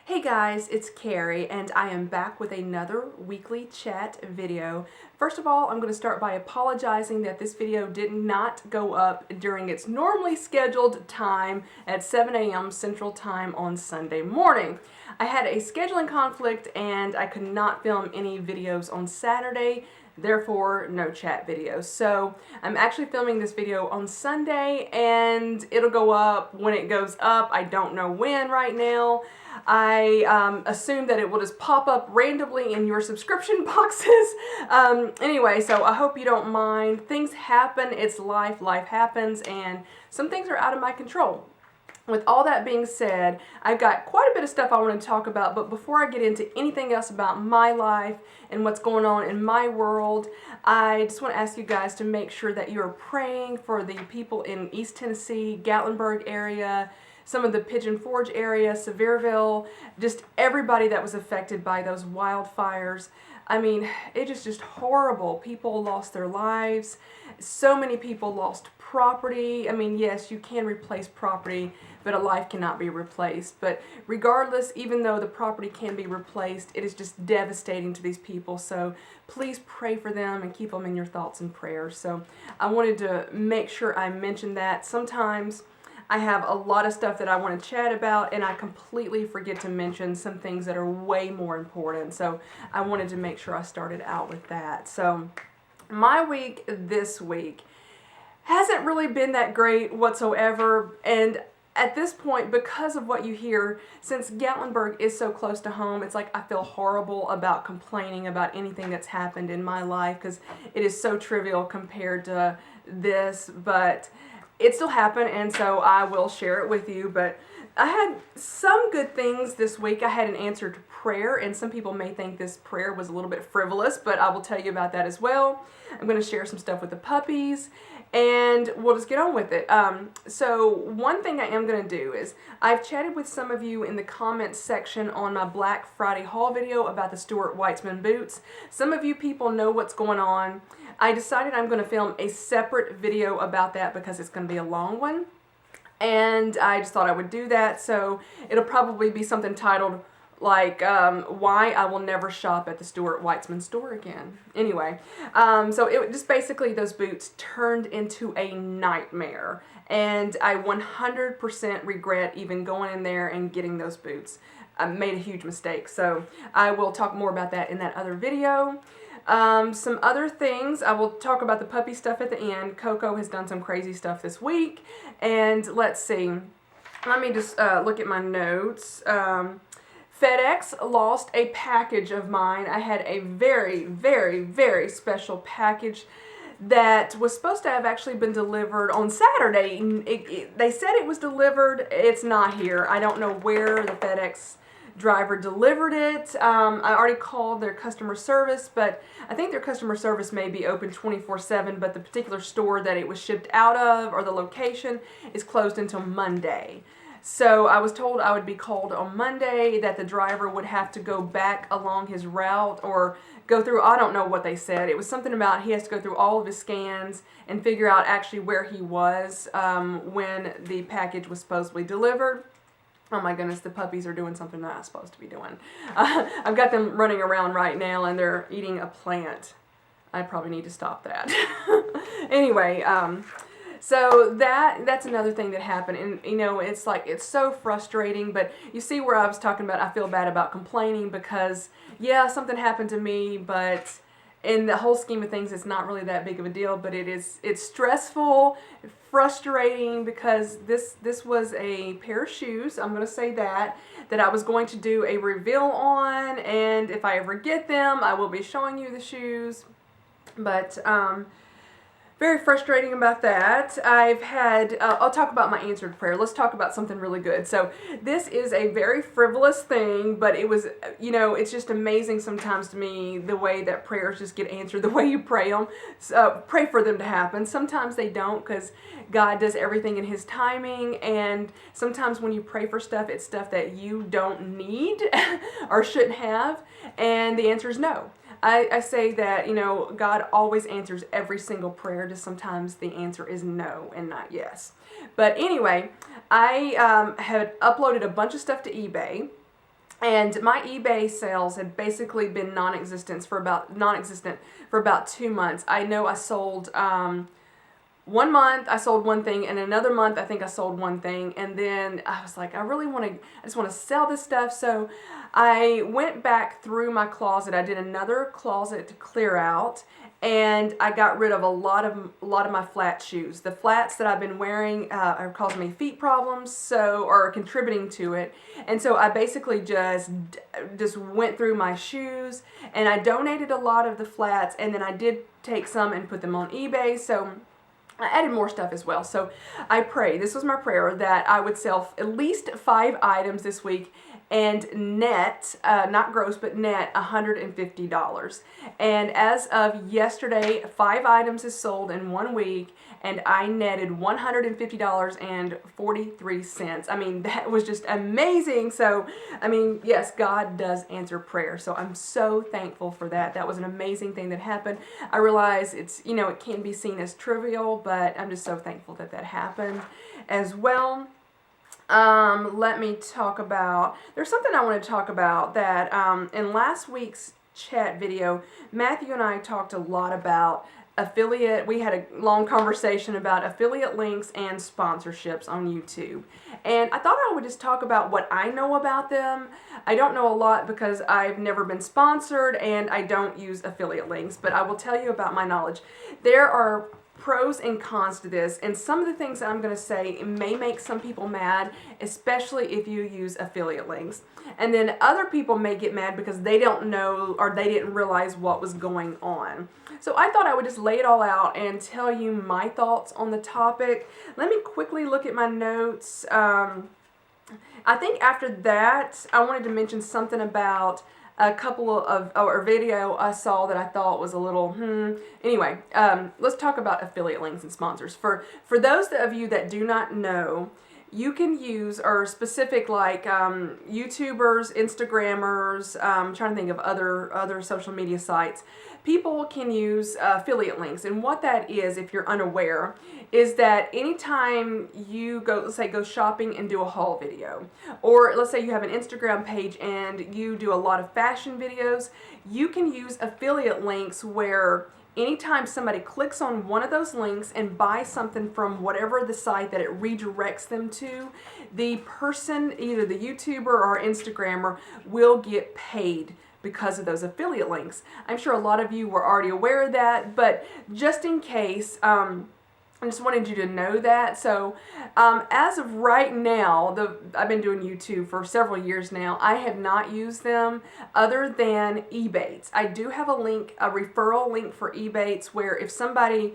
Hey guys, it's Carrie and I am back with another weekly chat video. First of all, I'm going to start by apologizing that this video did not go up during its normally scheduled time at 7 a.m. Central Time on Sunday morning. I had a scheduling conflict and I could not film any videos on Saturday, therefore no chat videos. So I'm actually filming this video on Sunday and it'll go up when it goes up. I don't know when right now. I assume that it will just pop up randomly in your subscription boxes. Anyway, so I hope you don't mind. Things happen, it's life happens, and some things are out of my control. With all that being said, I've got quite a bit of stuff I want to talk about, but before I get into anything else about my life and what's going on in my world, I just want to ask you guys to make sure that you're praying for the people in East Tennessee, Gatlinburg area, some of the Pigeon Forge area, Sevierville, just everybody that was affected by those wildfires. I mean, it is just horrible. People lost their lives. So many people lost property. I mean, yes, you can replace property, but a life cannot be replaced. But regardless, even though the property can be replaced, it is just devastating to these people. So please pray for them and keep them in your thoughts and prayers. So I wanted to make sure I mentioned that. Sometimes I have a lot of stuff that I want to chat about and I completely forget to mention some things that are way more important. So I wanted to make sure I started out with that. So my week this week hasn't really been that great whatsoever, and at this point, because of what you hear, since Gatlinburg is so close to home, it's like I feel horrible about complaining about anything that's happened in my life because it is so trivial compared to this, but it still happened, and so I will share it with you. But I had some good things this week. I had an answered prayer, and some people may think this prayer was a little bit frivolous, but I will tell you about that as well. I'm going to share some stuff with the puppies, and we'll just get on with it. So one thing I am going to do is I've chatted with some of you in the comments section on my Black Friday haul video about the Stuart Weitzman boots. Some of you people know what's going on. I decided I'm going to film a separate video about that because it's going to be a long one, and I just thought I would do that. So it'll probably be something titled like why I will never shop at the Stuart Weitzman store again. Anyway, so it just basically those boots turned into a nightmare, and I 100% regret even going in there and getting those boots. I made a huge mistake, so I will talk more about that in that other video. Some other things, I will talk about the puppy stuff at the end. Coco has done some crazy stuff this week, and let's see, let me just look at my notes. FedEx lost a package of mine. I had a very, very, very special package that was supposed to have actually been delivered on Saturday. They said it was delivered. It's not here. I don't know where the FedEx driver delivered it. I already called their customer service, but I think their customer service may be open 24/7, but the particular store that it was shipped out of, or the location, is closed until Monday. So I was told I would be called on Monday, that the driver would have to go back along his route or go through, I don't know what they said. It was something about he has to go through all of his scans and figure out actually where he was when the package was supposedly delivered. Oh my goodness, the puppies are doing something they're not supposed to be doing. I've got them running around right now and they're eating a plant. I probably need to stop that. Anyway, so that's another thing that happened, and you know, it's like, it's so frustrating, but you see where I was talking about I feel bad about complaining because, yeah, something happened to me, but in the whole scheme of things, it's not really that big of a deal, but it's stressful, frustrating, because this was a pair of shoes, I'm going to say that I was going to do a reveal on, and if I ever get them, I will be showing you the shoes, but, very frustrating about that. I've had, I'll talk about my answered prayer. Let's talk about something really good. So this is a very frivolous thing, but it was, you know, it's just amazing sometimes to me the way that prayers just get answered, the way you pray them. So pray for them to happen. Sometimes they don't, because God does everything in His timing, and sometimes when you pray for stuff, it's stuff that you don't need or shouldn't have, and the answer is no. I say that, you know, God always answers every single prayer, just sometimes the answer is no and not yes. But anyway, I had uploaded a bunch of stuff to eBay, And my eBay sales had basically been non-existent for about 2 months. I know I sold 1 month I sold one thing, and another month I think I sold one thing, and then I was like, I just want to sell this stuff. So I went back through my closet. I did another closet to clear out, and I got rid of a lot of my flat shoes. The flats that I've been wearing are causing me feet problems, so are contributing to it. And so I basically just went through my shoes, and I donated a lot of the flats, and then I did take some and put them on eBay. So I added more stuff as well. So I pray, this was my prayer, that I would sell at least 5 items this week and net, not gross, but net $150. And as of yesterday, 5 items is sold in 1 week, and I netted $150.43. I mean, that was just amazing. So, I mean, yes, God does answer prayer. So I'm so thankful for that. That was an amazing thing that happened. I realize it's, it can be seen as trivial, but I'm just so thankful that that happened as well. Let me talk about, there's something I want to talk about that in last week's chat video, Matthew and I talked a lot about affiliate. We had a long conversation about affiliate links and sponsorships on YouTube. And I thought I would just talk about what I know about them. I don't know a lot because I've never been sponsored and I don't use affiliate links, but I will tell you about my knowledge. There are pros and cons to this, and some of the things that I'm going to say may make some people mad, especially if you use affiliate links. And then other people may get mad because they don't know or they didn't realize what was going on. So I thought I would just lay it all out and tell you my thoughts on the topic. Let me quickly look at my notes. I think after that, I wanted to mention something about a couple of, or video I saw that I thought was a little, Anyway, let's talk about affiliate links and sponsors. For those of you that do not know, you can use, or specific like YouTubers, Instagrammers, I'm trying to think of other social media sites. People can use affiliate links, and what that is, if you're unaware, is that anytime you go, let's say, go shopping and do a haul video, or let's say you have an Instagram page and you do a lot of fashion videos, you can use affiliate links where anytime somebody clicks on one of those links and buys something from whatever the site that it redirects them to, the person, either the YouTuber or Instagrammer, will get paid because of those affiliate links. I'm sure a lot of you were already aware of that, but just in case, I just wanted you to know that. So as of right now, I've been doing YouTube for several years now. I have not used them other than Ebates. I do have a link, a referral link for Ebates, where if somebody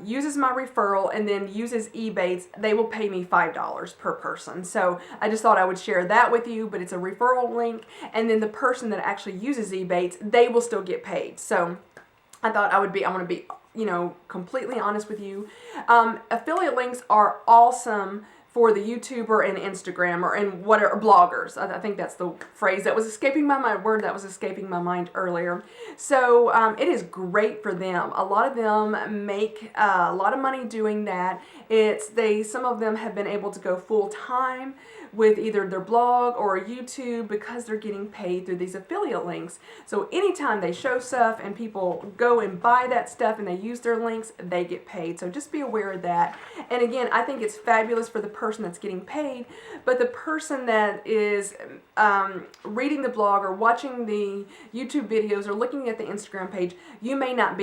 uses my referral and then uses Ebates, they will pay me $5 per person. So I just thought I would share that with you, but it's a referral link, and then the person that actually uses Ebates, they will still get paid. So I thought I want to be, completely honest with you. Affiliate links are awesome for the YouTuber and Instagrammer and whatever, bloggers. I think that's the phrase that was escaping my mind, word that was escaping my mind earlier. So it is great for them. A lot of them make a lot of money doing that. Some of them have been able to go full time with either their blog or YouTube because they're getting paid through these affiliate links. So anytime they show stuff and people go and buy that stuff and they use their links, they get paid. So just be aware of that. And again, I think it's fabulous for the person that's getting paid, but the person that is reading the blog or watching the YouTube videos or looking at the Instagram page, you may not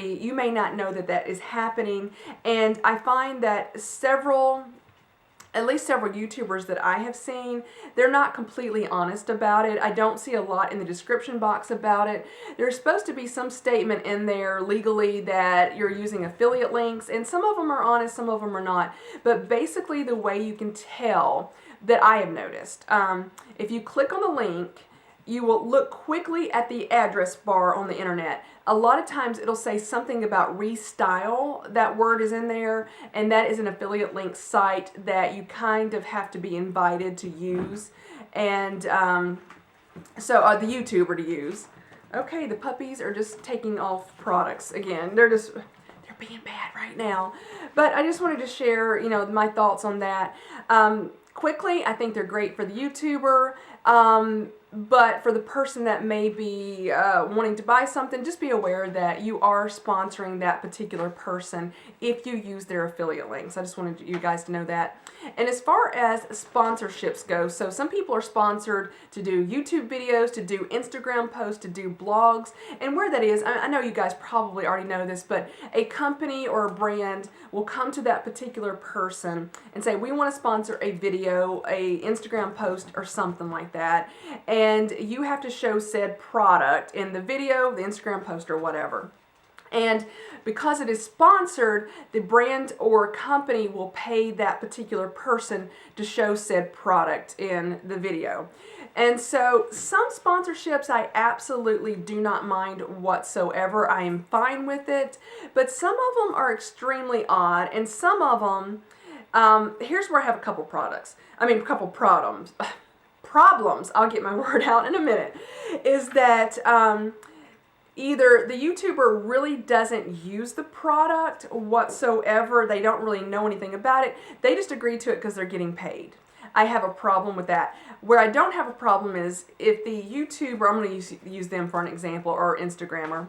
know that that is happening. And I find that at least several YouTubers that I have seen, they're not completely honest about it. I don't see a lot in the description box about it. There's supposed to be some statement in there legally that you're using affiliate links, and some of them are honest, some of them are not. But basically the way you can tell that I have noticed, if you click on the link, you will look quickly at the address bar on the internet. A lot of times it'll say something about restyle. That word is in there, and that is an affiliate link site that you kind of have to be invited to use, and the YouTuber to use. Okay, the puppies are just taking off products again. They're being bad right now. But I just wanted to share, my thoughts on that. quickly. I think they're great for the YouTuber. But for the person that may be wanting to buy something, just be aware that you are sponsoring that particular person if you use their affiliate links. I just wanted you guys to know that. And as far as sponsorships go, so some people are sponsored to do YouTube videos, to do Instagram posts, to do blogs. And where that is, I know you guys probably already know this, but a company or a brand will come to that particular person and say, we want to sponsor a video, a Instagram post, or something like that. And you have to show said product in the video, the Instagram post, or whatever. And because it is sponsored, the brand or company will pay that particular person to show said product in the video. And so some sponsorships I absolutely do not mind whatsoever. I am fine with it. But some of them are extremely odd, and some of them, here's where I have a couple problems. I'll get my word out in a minute. Is that either the YouTuber really doesn't use the product whatsoever, they don't really know anything about it, they just agree to it because they're getting paid. I have a problem with that. Where I don't have a problem is if the YouTuber, I'm going to use them for an example, or Instagrammer,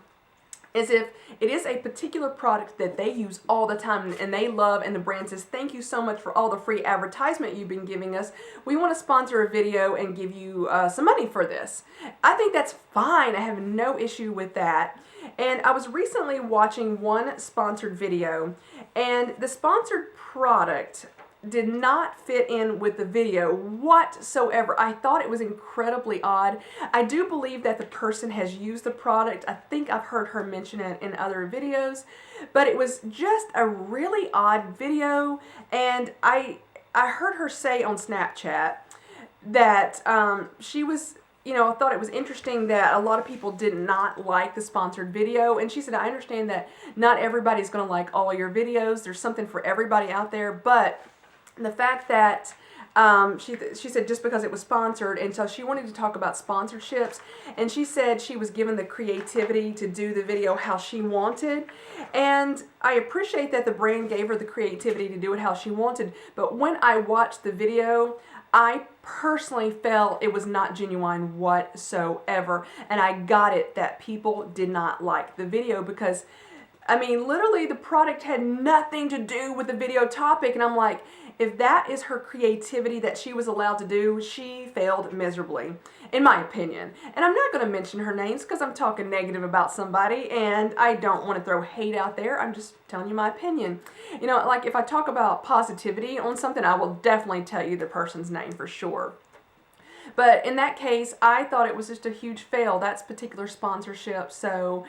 is if it is a particular product that they use all the time and they love, and the brand says, thank you so much for all the free advertisement you've been giving us. We want to sponsor a video and give you some money for this. I think that's fine. I have no issue with that. And I was recently watching one sponsored video, and the sponsored product did not fit in with the video whatsoever. I thought it was incredibly odd. I do believe that the person has used the product. I think I've heard her mention it in other videos, but it was just a really odd video. And I heard her say on Snapchat that she was, I thought it was interesting that a lot of people did not like the sponsored video. And she said, I understand that not everybody's going to like all your videos. There's something for everybody out there, but the fact that she said just because it was sponsored, and so she wanted to talk about sponsorships, and she said she was given the creativity to do the video how she wanted, and I appreciate that the brand gave her the creativity to do it how she wanted, but when I watched the video, I personally felt it was not genuine whatsoever, and I got it that people did not like the video because, literally the product had nothing to do with the video topic, and I'm like, if that is her creativity that she was allowed to do, she failed miserably, in my opinion. And I'm not going to mention her names because I'm talking negative about somebody, and I don't want to throw hate out there. I'm just telling you my opinion. Like if I talk about positivity on something, I will definitely tell you the person's name for sure. But in that case, I thought it was just a huge fail, that's particular sponsorship. So,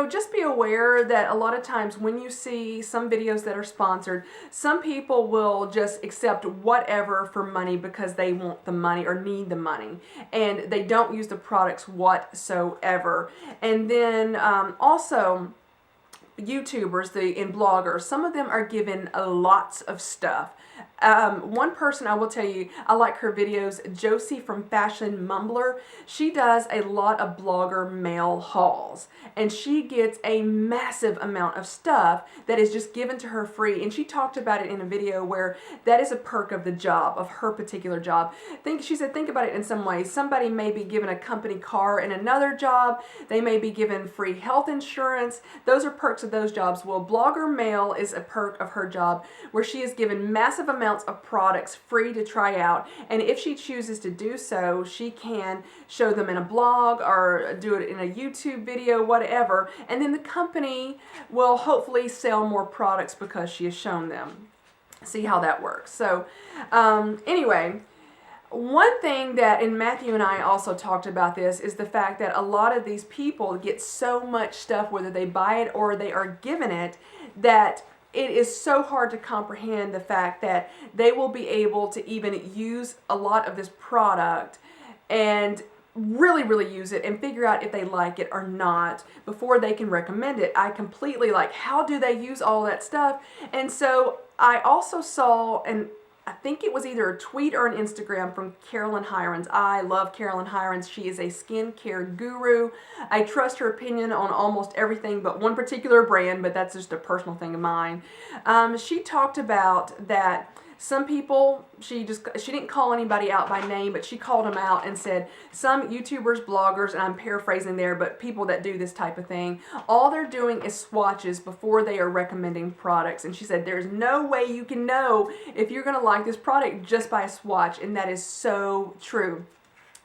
just be aware that a lot of times when you see some videos that are sponsored, some people will just accept whatever for money because they want the money or need the money. And they don't use the products whatsoever. And then also, YouTubers and bloggers, some of them are given lots of stuff. One person I will tell you, I like her videos, Josie from Fashion Mumbler. She does a lot of blogger mail hauls, and she gets a massive amount of stuff that is just given to her free, and she talked about it in a video where that is a perk of the job, of her particular job. She said, think about it in some ways. Somebody may be given a company car in another job. They may be given free health insurance. Those are perks of those jobs. Well, blogger mail is a perk of her job where she is given massive amounts of products free to try out, and if she chooses to do so, she can show them in a blog or do it in a YouTube video, whatever, and then the company will hopefully sell more products because she has shown them. See how that works. So anyway, one thing that, and Matthew and I also talked about this, is the fact that a lot of these people get so much stuff, whether they buy it or they are given it, that it is so hard to comprehend the fact that they will be able to even use a lot of this product and really use it and figure out if they like it or not before they can recommend it. I completely how do they use all that stuff? And so I also saw, and I think it was either a tweet or an Instagram from Carolyn Hirons. I love Carolyn Hirons. She is a skincare guru. I trust her opinion on almost everything but one particular brand, but that's just a personal thing of mine. She talked about that some people, she didn't call anybody out by name, but she called them out and said some YouTubers, bloggers, and I'm paraphrasing there, but people that do this type of thing, all they're doing is swatches before they are recommending products. And she said there's no way you can know if you're going to like this product just by a swatch, and that is so true.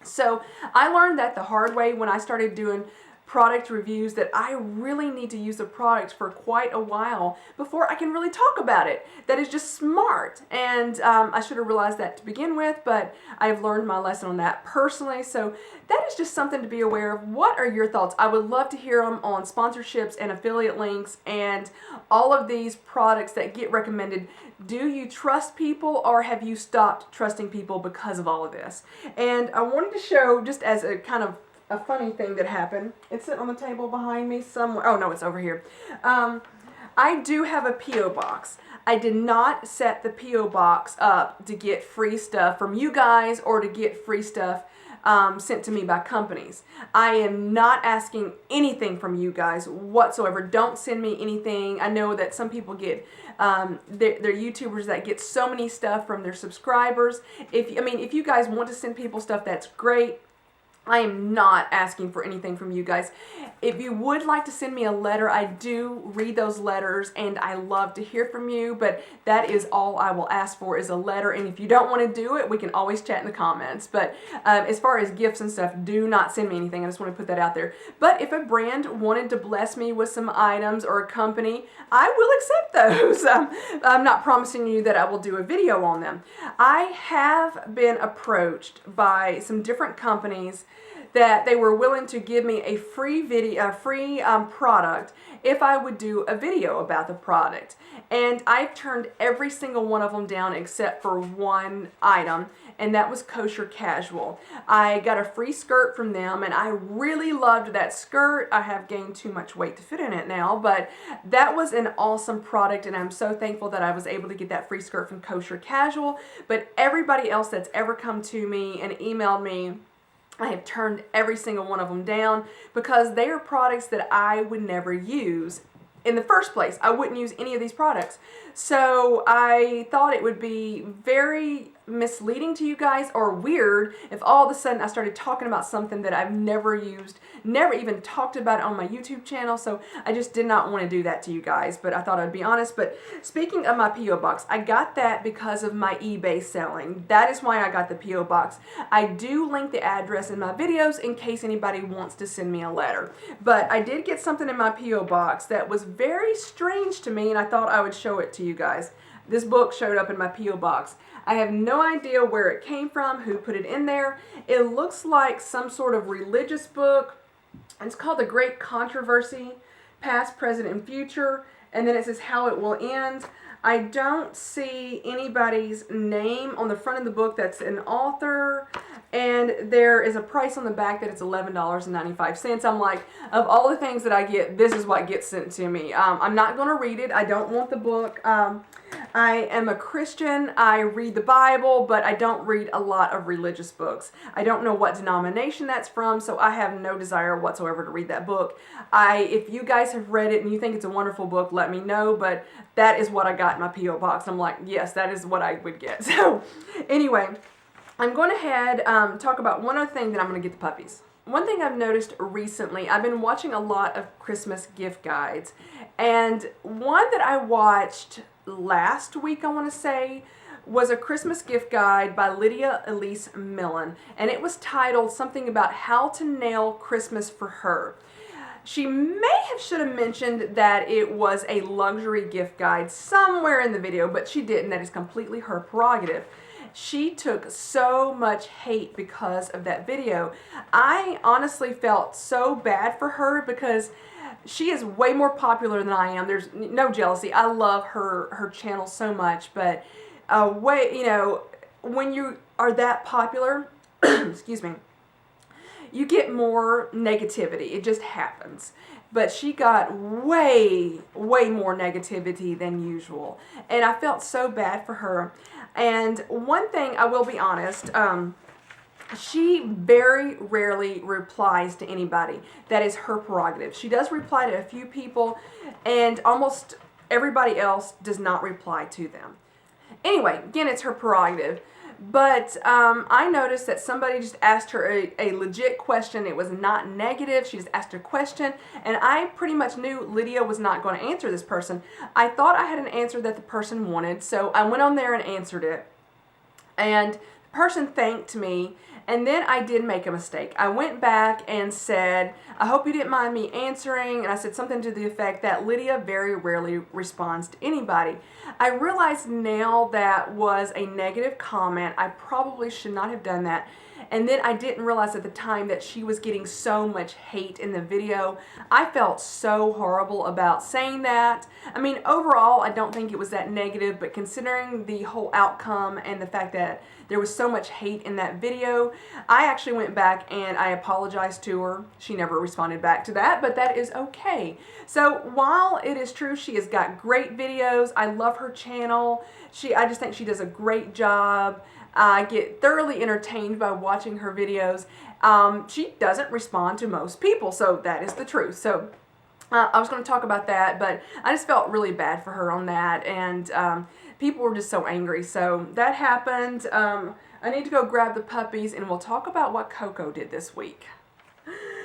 So I learned that the hard way when I started doing product reviews, that I really need to use the product for quite a while before I can really talk about it. That is just smart, and I should have realized that to begin with, but I've learned my lesson on that personally. So that is just something to be aware of. What are your thoughts? I would love to hear them on sponsorships and affiliate links and all of these products that get recommended. Do you trust people, or have you stopped trusting people because of all of this? And I wanted to show, just as a kind of a funny thing that happened. It's sitting on the table behind me somewhere. Oh no, it's over here. I do have a P.O. box. I did not set the P.O. box up to get free stuff from you guys or to get free stuff sent to me by companies. I am not asking anything from you guys whatsoever. Don't send me anything. I know that some people get, they're YouTubers that get so many stuff from their subscribers. If you guys want to send people stuff, that's great. I am not asking for anything from you guys. If you would like to send me a letter, I do read those letters and I love to hear from you, but that is all I will ask for, is a letter. And if you don't want to do it, we can always chat in the comments. But as far as gifts and stuff, do not send me anything. I just want to put that out there. But if a brand wanted to bless me with some items, or a company, I will accept those. I'm not promising you that I will do a video on them. I have been approached by some different companies that they were willing to give me a free video, product if I would do a video about the product. And I've turned every single one of them down except for one item, and that was Kosher Casual. I got a free skirt from them, and I really loved that skirt. I have gained too much weight to fit in it now, but that was an awesome product, and I'm so thankful that I was able to get that free skirt from Kosher Casual. But everybody else that's ever come to me and emailed me, I have turned every single one of them down because they are products that I would never use in the first place. I wouldn't use any of these products. So I thought it would be very misleading to you guys, or weird, if all of a sudden I started talking about something that I've never used, never even talked about on my YouTube channel. So I just did not want to do that to you guys, but I thought I'd be honest. But speaking of my P.O. box, I got that because of my eBay selling. That is why I got the P.O. box. I do link the address in my videos in case anybody wants to send me a letter. But I did get something in my P.O. box that was very strange to me, and I thought I would show it to you guys. This book showed up in my P.O. box. I have no idea where it came from, who put it in there. It looks like some sort of religious book. It's called The Great Controversy, Past, Present, and Future. And then it says how it will end. I don't see anybody's name on the front of the book that's an author. And there is a price on the back that it's $11.95. I'm like, of all the things that I get, this is what gets sent to me. I'm not going to read it. I don't want the book. I am a Christian. I read the Bible, but I don't read a lot of religious books. I don't know what denomination that's from, so I have no desire whatsoever to read that book. If you guys have read it and you think it's a wonderful book, let me know, but that is what I got in my P.O. box. I'm like, yes, that is what I would get. So anyway, I'm going ahead talk about one other thing, then I'm going to get the puppies. One thing I've noticed recently, I've been watching a lot of Christmas gift guides, and one that I watched last week, I want to say, was a Christmas gift guide by Lydia Elise Millen, and it was titled something about how to nail Christmas for her. She should have mentioned that it was a luxury gift guide somewhere in the video, but she didn't. That is completely her prerogative. She took so much hate because of that video. I honestly felt so bad for her because she is way more popular than I am. There's no jealousy. I love her channel so much, but when you are that popular, excuse me, you get more negativity. It just happens. But she got way more negativity than usual. And I felt so bad for her. And one thing, I will be honest, she very rarely replies to anybody. That is her prerogative. She does reply to a few people, and almost everybody else does not reply to them. Anyway, again, it's her prerogative. But I noticed that somebody just asked her a legit question. It was not negative. She just asked a question, and I pretty much knew Lydia was not going to answer this person. I thought I had an answer that the person wanted, so I went on there and answered it. And the person thanked me, and then I did make a mistake. I went back and said, I hope you didn't mind me answering, and I said something to the effect that Lydia very rarely responds to anybody. I realize now that was a negative comment. I probably should not have done that. And then I didn't realize at the time that she was getting so much hate in the video. I felt so horrible about saying that. I mean, overall, I don't think it was that negative, but considering the whole outcome and the fact that there was so much hate in that video, I actually went back and I apologized to her. She never responded back to that, but that is okay. So while it is true she has got great videos, I love her channel. I just think she does a great job. I get thoroughly entertained by watching her videos. She doesn't respond to most people, so that is the truth. So I was going to talk about that, but I just felt really bad for her on that, and people were just so angry. So that happened. I need to go grab the puppies, and we'll talk about what Coco did this week.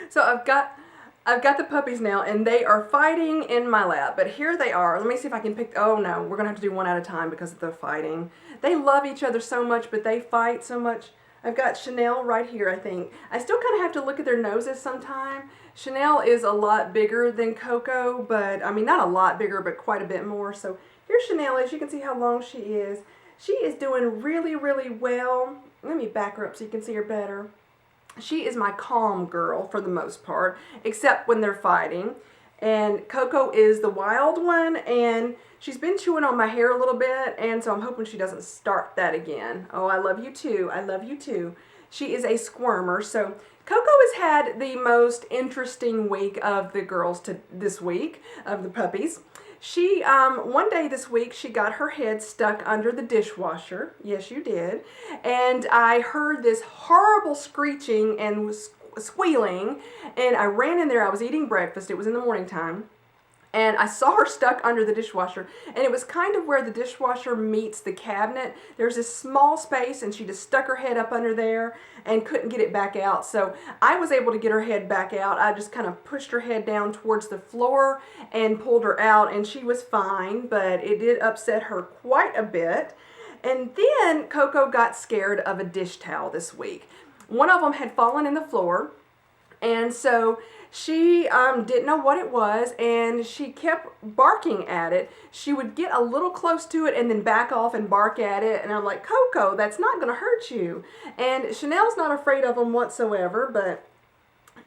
So I've got the puppies now, and they are fighting in my lap, but here they are. Let me see if I can pick, oh no, we're going to have to do one at a time because of the fighting. They love each other so much, but they fight so much. I've got Chanel right here, I think. I still kind of have to look at their noses sometime. Chanel is a lot bigger than Coco, but, I mean, not a lot bigger, but quite a bit more. So here's Chanel. As you can see how long she is. She is doing really, really well. Let me back her up so you can see her better. She is my calm girl for the most part, except when they're fighting. And Coco is the wild one, and she's been chewing on my hair a little bit, and so I'm hoping she doesn't start that again. Oh, I love you too. I love you too. She is a squirmer, so Coco has had the most interesting week of the girls this week, of the puppies. She, one day this week, she got her head stuck under the dishwasher. Yes, you did. And I heard this horrible screeching and squealing, and I ran in there. I was eating breakfast. It was in the morning time. And I saw her stuck under the dishwasher, and it was kind of where the dishwasher meets the cabinet. There's this small space, and she just stuck her head up under there and couldn't get it back out. So I was able to get her head back out. I just kind of pushed her head down towards the floor and pulled her out, and she was fine, but it did upset her quite a bit. And then Coco got scared of a dish towel this week. One of them had fallen in the floor, and so she didn't know what it was, and she kept barking at it. She would get a little close to it and then back off and bark at it, and I'm like, Coco, that's not going to hurt you. And Chanel's not afraid of them whatsoever, but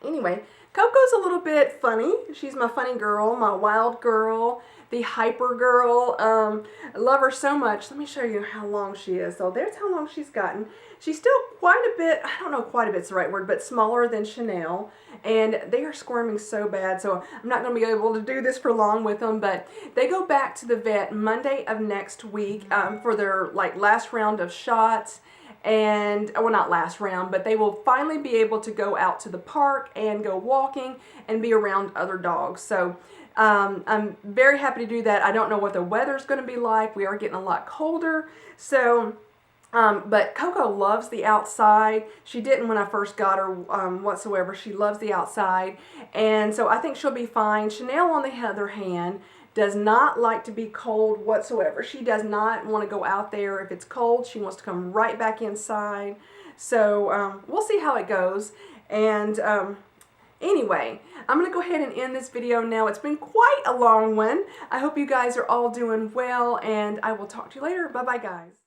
anyway, Coco's a little bit funny. She's my funny girl, my wild girl, the hyper girl. I love her so much. Let me show you how long she is. So there's how long she's gotten. She's still quite a bit, I don't know quite a bit's the right word, but smaller than Chanel. And they are squirming so bad, so I'm not going to be able to do this for long with them. But they go back to the vet Monday of next week for their last round of shots. And, well, not last round, but they will finally be able to go out to the park and go walking and be around other dogs. So I'm very happy to do that. I don't know what the weather's going to be like. We are getting a lot colder. So, but Coco loves the outside. She didn't when I first got her whatsoever. She loves the outside. And so I think she'll be fine. Chanel, on the other hand, does not like to be cold whatsoever. She does not want to go out there if it's cold. She wants to come right back inside. So we'll see how it goes. And anyway, I'm going to go ahead and end this video now. It's been quite a long one. I hope you guys are all doing well, and I will talk to you later. Bye-bye, guys.